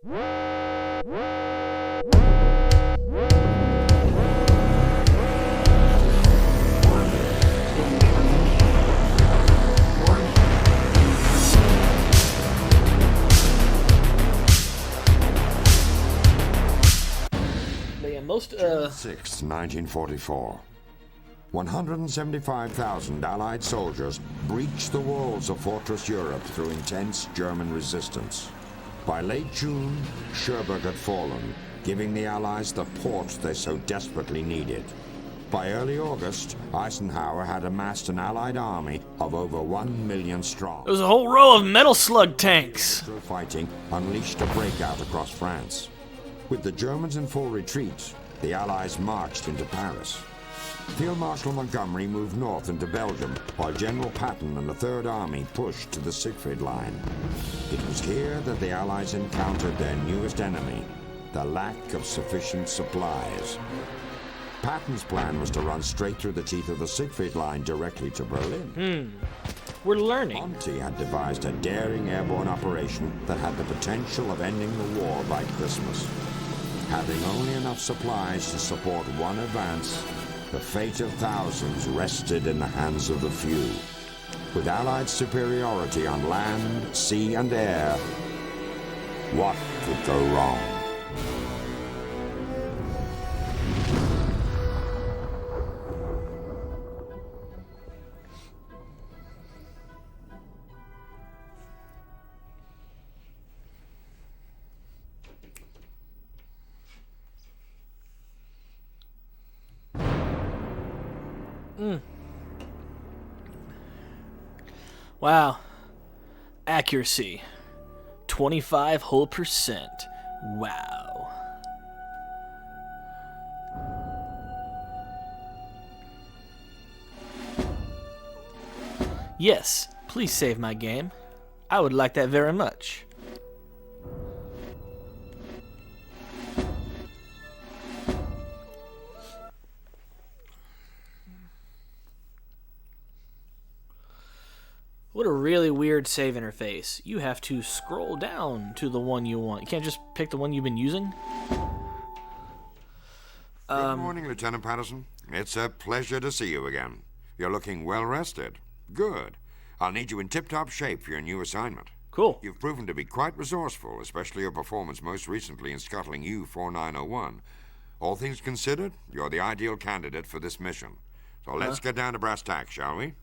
June 6, 1944. 175,000 Allied soldiers breached the walls of Fortress Europe through intense German resistance. By late June, Cherbourg had fallen, giving the Allies the port they so desperately needed. By early August, Eisenhower had amassed an Allied army of over 1 million strong. There was a whole row of metal slug tanks. Fighting unleashed a breakout across France. With the Germans in full retreat, the Allies marched into Paris. Field Marshal Montgomery moved north into Belgium, while General Patton and the Third Army pushed to the Siegfried Line. It was here that the Allies encountered their newest enemy, the lack of sufficient supplies. Patton's plan was to run straight through the teeth of the Siegfried Line directly to Berlin. We're learning. Monty had devised a daring airborne operation that had the potential of ending the war by Christmas. Having only enough supplies to support one advance, the fate of thousands rested in the hands of the few. With Allied superiority on land, sea, and air, what could go wrong? Wow. Accuracy. 25 whole %. Wow. Yes, please save my game. I would like that very much. What a really weird save interface. You have to scroll down to the one you want. You can't just pick the one you've been using. Good morning, Lieutenant Patterson. It's a pleasure to see you again. You're looking well rested. Good. I'll need you in tip-top shape for your new assignment. Cool. You've proven to be quite resourceful, especially your performance most recently in scuttling U-4901. All things considered, you're the ideal candidate for this mission. So let's get down to brass tacks, shall we?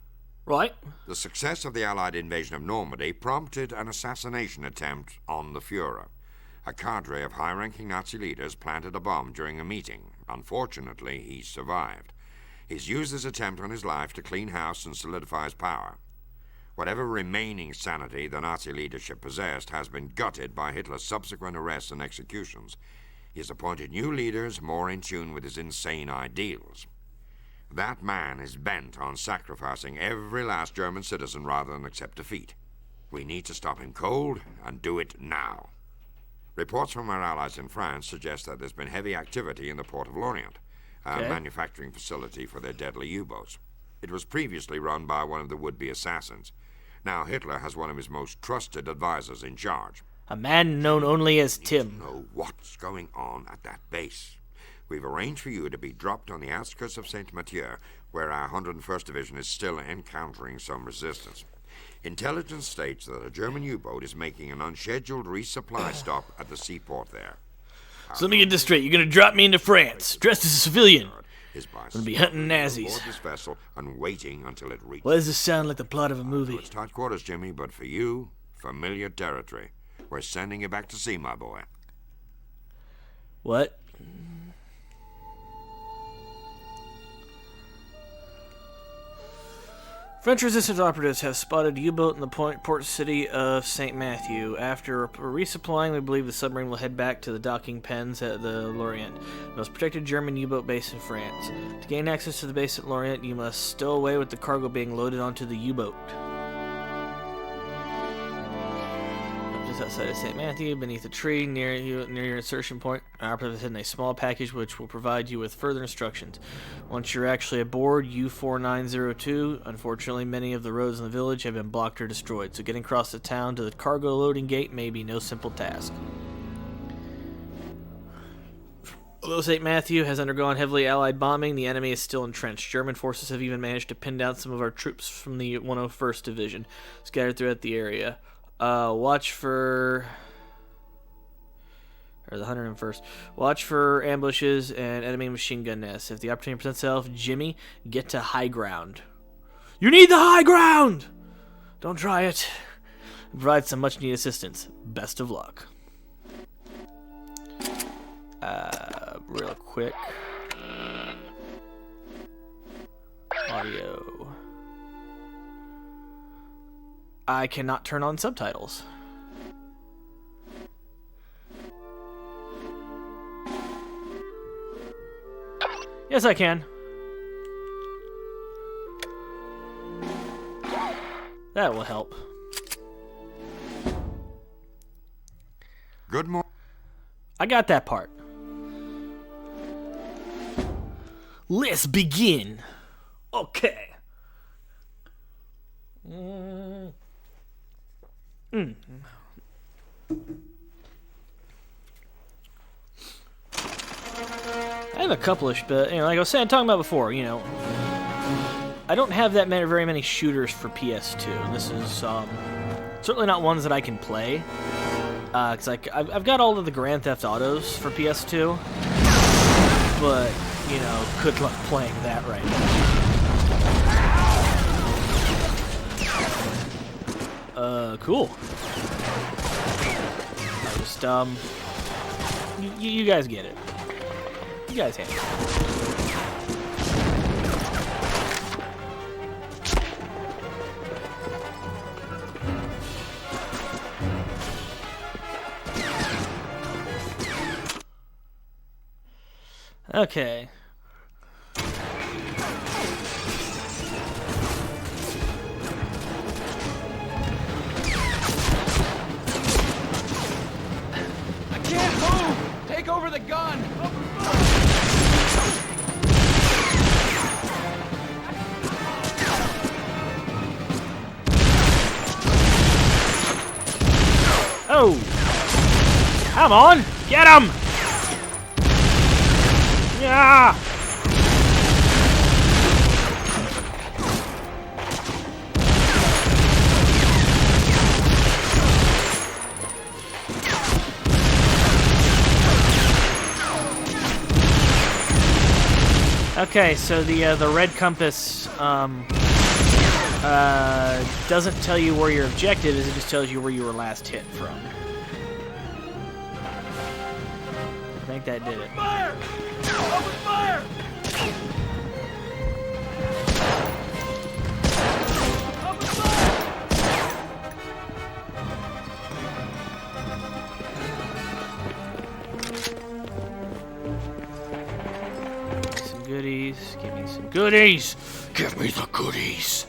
Right. The success of the Allied invasion of Normandy prompted an assassination attempt on the Fuhrer. A cadre of high-ranking Nazi leaders planted a bomb during a meeting. Unfortunately, he survived. He's used this attempt on his life to clean house and solidify his power. Whatever remaining sanity the Nazi leadership possessed has been gutted by Hitler's subsequent arrests and executions. He has appointed new leaders more in tune with his insane ideals. That man is bent on sacrificing every last German citizen rather than accept defeat. We need to stop him cold and do it now. Reports from our allies in France suggest that there's been heavy activity in the port of Lorient, a manufacturing facility for their deadly U-boats. It was previously run by one of the would-be assassins. Now Hitler has one of his most trusted advisors in charge. A man known only as Tim. Know what's going on at that base. We've arranged for you to be dropped on the outskirts of Saint-Mathieu, where our 101st Division is still encountering some resistance. Intelligence states that a German U-boat is making an unscheduled resupply stop at the seaport there. So let me get this straight. You're going to drop me into France, dressed as a civilian. I'm going to be hunting Nazis. This vessel and waiting until it reaches. Why does this sound like the plot of a movie? It's tight quarters, Jimmy, but for you, familiar territory. We're sending you back to sea, my boy. What? French resistance operatives have spotted a U-boat in the port city of St. Matthew. After resupplying, we believe the submarine will head back to the docking pens at the Lorient, the most protected German U-boat base in France. To gain access to the base at Lorient, you must stow away with the cargo being loaded onto the U-boat. Just outside of St. Matthew, beneath a tree near your insertion point, our operative has hidden a small package which will provide you with further instructions. Once you're actually aboard U-4902, unfortunately many of the roads in the village have been blocked or destroyed, so getting across the town to the cargo loading gate may be no simple task. Although St. Matthew has undergone heavily Allied bombing, the enemy is still entrenched. German forces have even managed to pin down some of our troops from the 101st Division, scattered throughout the area. Watch for... Or the 101st. Watch for ambushes and enemy machine gun nests. If the opportunity presents itself, Jimmy, get to high ground. You need the high ground! Don't try it. Provide some much-needed assistance. Best of luck. Real quick. Audio. I cannot turn on subtitles. Yes, I can. That will help. Good morning. I got that part. Let's begin. Okay. I have a couple-ish, but like I was saying, talking about before, I don't have that very many shooters for PS2. This is certainly not ones that I can play. Cause I've got all of the Grand Theft Autos for PS2, but good luck playing that right now. Cool. I just you guys get it. You guys handle it. Okay. I can't move! Take over the gun! Oh! Come on! Get him! Yeah! Okay, so the red compass doesn't tell you where your objective is, it just tells you where you were last hit from. I think that did it. Fire! Open fire! Open fire! Some goodies. Give me some goodies. Give me the goodies.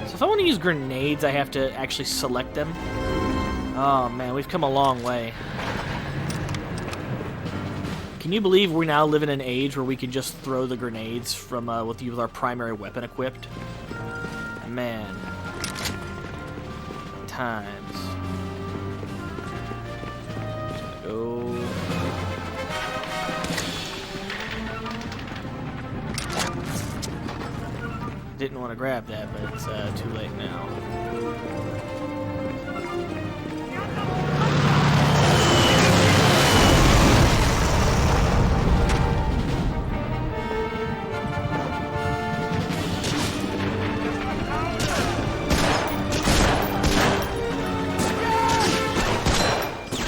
So if I want to use grenades, I have to actually select them. Oh man, we've come a long way. Can you believe we now live in an age where we can just throw the grenades from with our primary weapon equipped? Man. Times. Go. Didn't want to grab that, but it's too late now.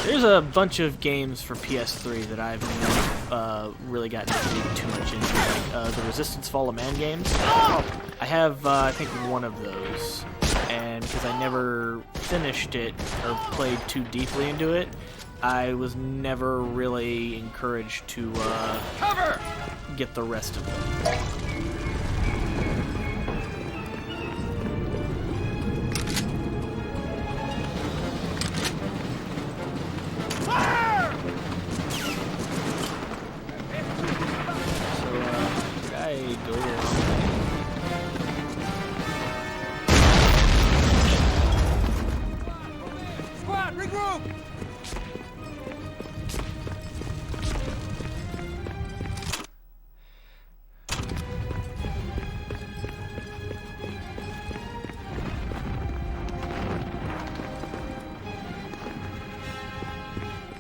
There's a bunch of games for PS3 that I've really gotten too much into, like the Resistance Fall of Man games. I have, I think, one of those, and because I never finished it or played too deeply into it, I was never really encouraged to get the rest of them.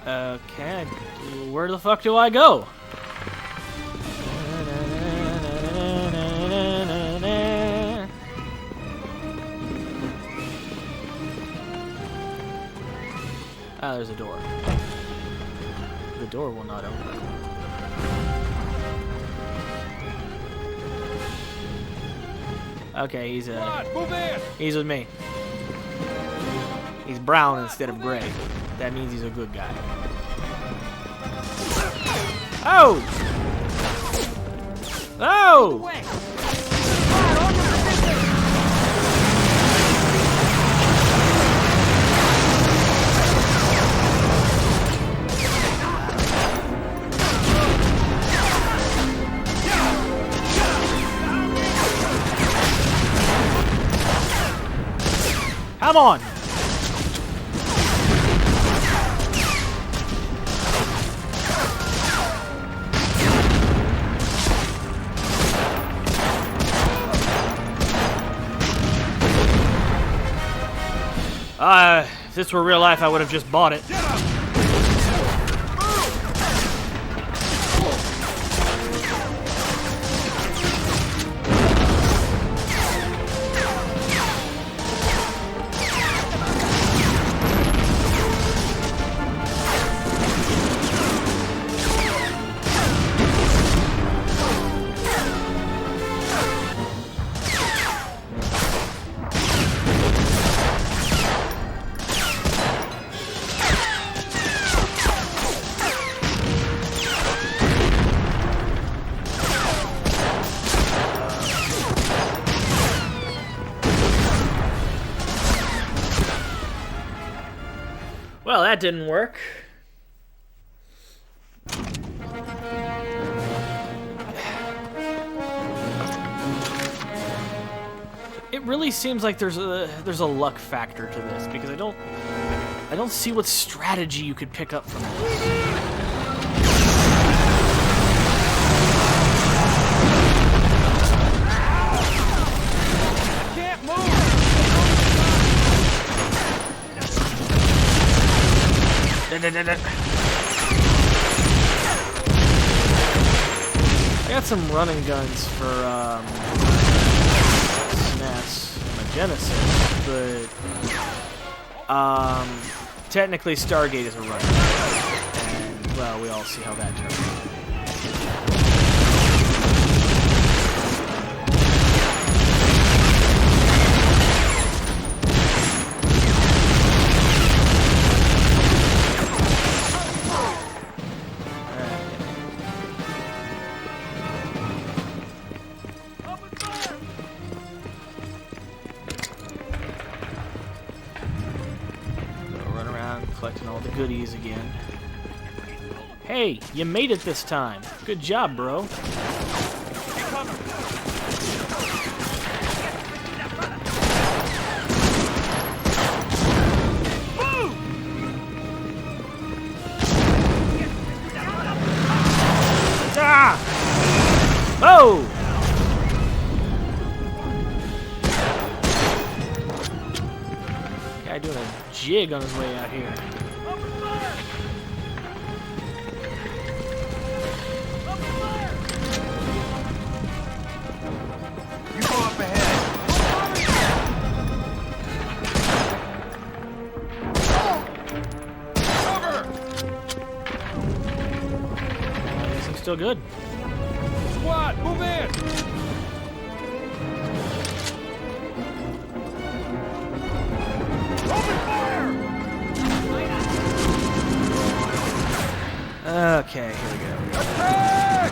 Okay, where the fuck do I go? Ah, there's a door. The door will not open. Okay, he's with me. He's brown instead of gray. That means he's a good guy. Oh! Oh! Come on! If this were real life, I would have just bought it. Well, that didn't work. It really seems like there's a luck factor to this because I don't see what strategy you could pick up from this. I got some running guns for SNES and Genesis, but technically Stargate is a running gun, and well, we all see how that turns out. Collecting all the goodies again. Hey, you made it this time. Good job, bro. Ah! Oh! Guy doing a jig on his way out here. Still good. Squad, move in! Open fire! Okay, here we go. Attack!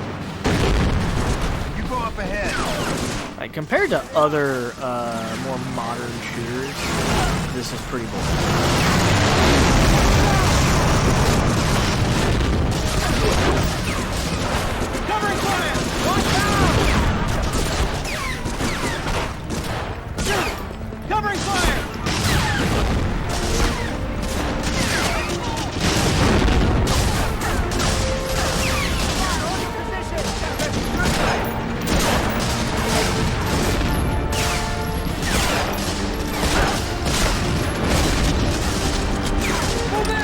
You go up ahead. Like, compared to other, more modern shooters, this is pretty boring. Covering fire! Watch out! Covering fire! Move in!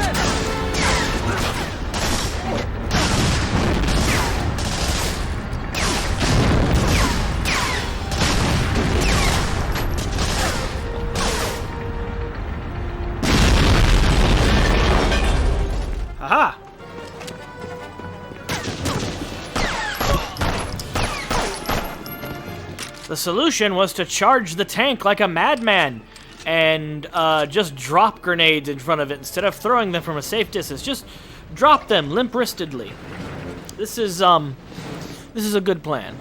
The solution was to charge the tank like a madman and just drop grenades in front of it instead of throwing them from a safe distance. Just drop them limp-wristedly. This is a good plan.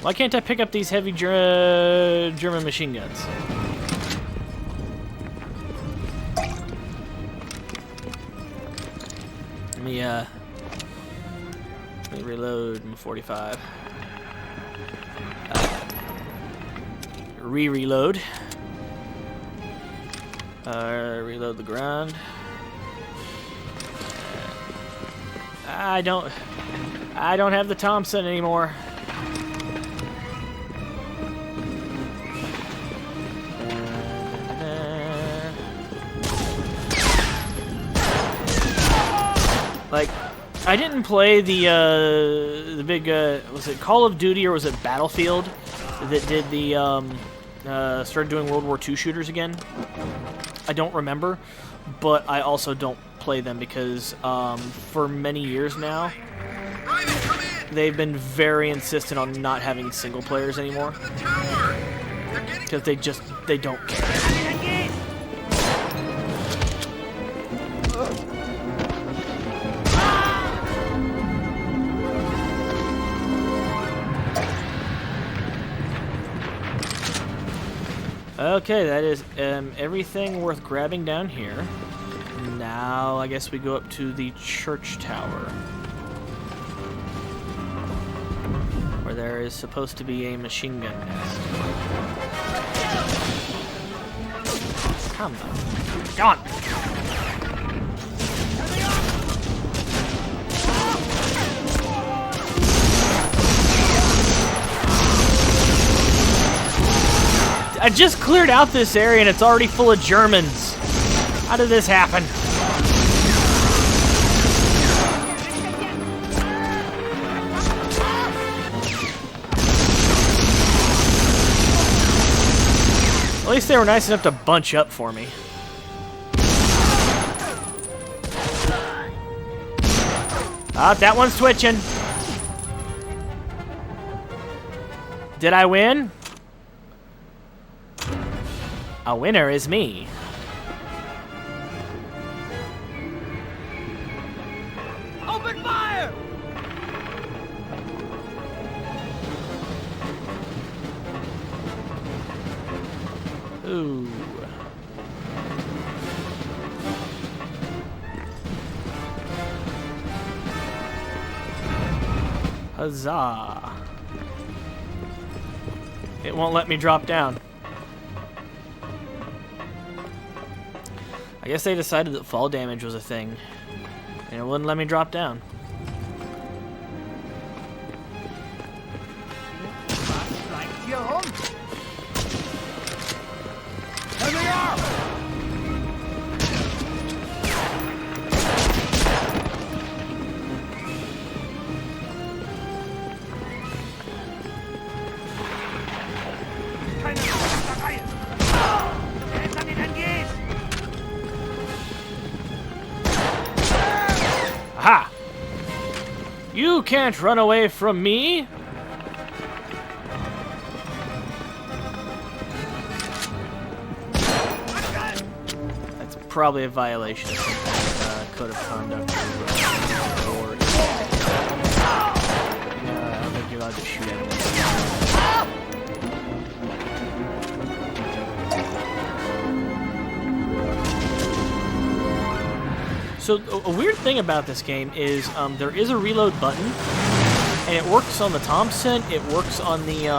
Why can't I pick up these heavy German machine guns? Let me reload my 45. Reload. Reload the ground. I don't have the Thompson anymore. Like, I didn't play the big was it Call of Duty or was it Battlefield that did the started doing World War II shooters again. I don't remember, but I also don't play them because for many years now they've been very insistent on not having single players anymore because they don't care. Okay, that is everything worth grabbing down here. Now, I guess we go up to the church tower, where there is supposed to be a machine gun nest. Come on. Go on! I just cleared out this area and it's already full of Germans. How did this happen? At least they were nice enough to bunch up for me. Ah, that one's twitching. Did I win? A winner is me. Open fire! Ooh. Huzzah. It won't let me drop down. I guess they decided that fall damage was a thing, and it wouldn't let me drop down. There they are! Aha! You can't run away from me! That's probably a violation of code of conduct. Or, I don't think you're allowed to shoot anyone. So a weird thing about this game is there is a reload button, and it works on the Thompson. It works on the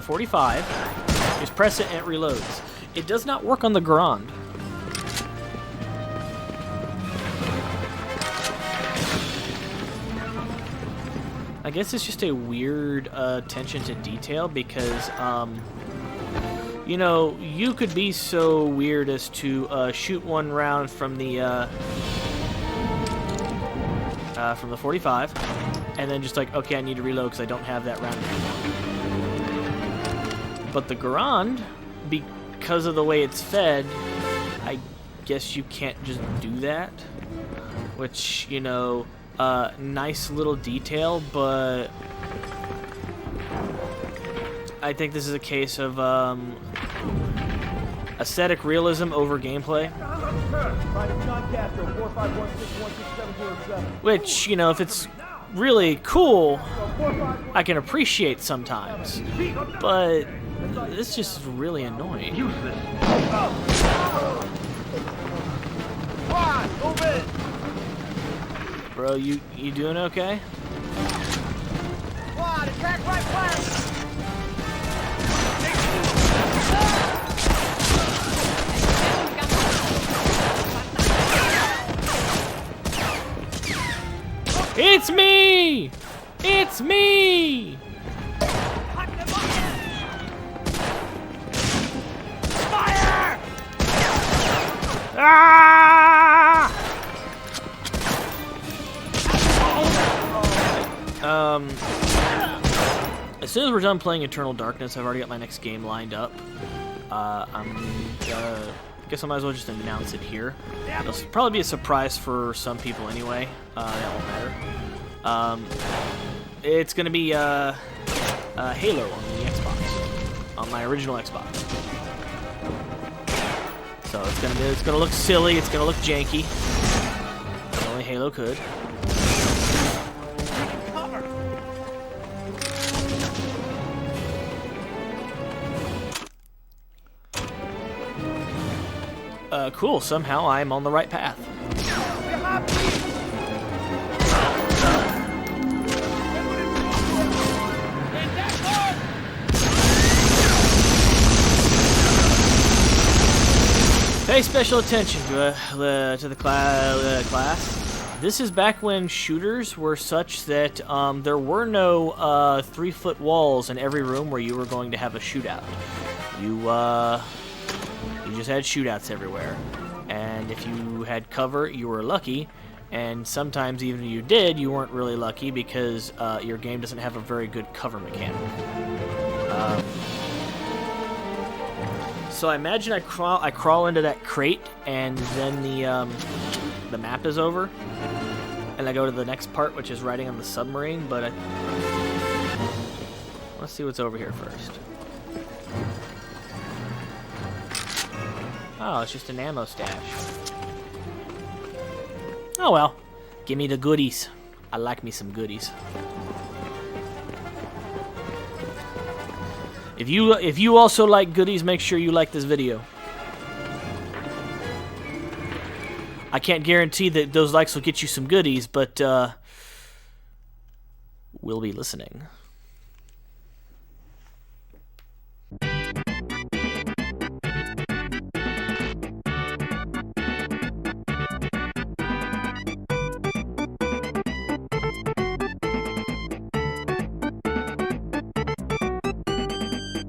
45. Just press it and it reloads. It does not work on the Grand. I guess it's just a weird attention to detail because you know, you could be so weird as to shoot one round from the 45, and then just like, okay, I need to reload because I don't have that round anymore. But the Grand, because of the way it's fed, I guess you can't just do that. Which, you know, nice little detail, but I think this is a case of aesthetic realism over gameplay. Which, you know, if it's really cool, I can appreciate sometimes. But this just is really annoying. Bro, you doing okay? Attack right flank! It's me! It's me! Fire! Ah! As soon as we're done playing Eternal Darkness, I've already got my next game lined up. I guess I might as well just announce it here. It'll probably be a surprise for some people anyway. That won't matter. It's gonna be Halo on the Xbox, on my original Xbox. So it's gonna look silly. It's gonna look janky. Only Halo could. Cool. Somehow I'm on the right path. Pay special attention to the class. This is back when shooters were such that there were no 3-foot walls in every room where you were going to have a shootout. You just had shootouts everywhere, and if you had cover, you were lucky, and sometimes even if you did, you weren't really lucky because your game doesn't have a very good cover mechanic. So I imagine I crawl into that crate, and then the map is over, and I go to the next part, which is riding on the submarine. But let's see what's over here first. Oh, it's just an ammo stash. Oh well. Give me the goodies. I like me some goodies. If you also like goodies, make sure you like this video. I can't guarantee that those likes will get you some goodies, but we'll be listening.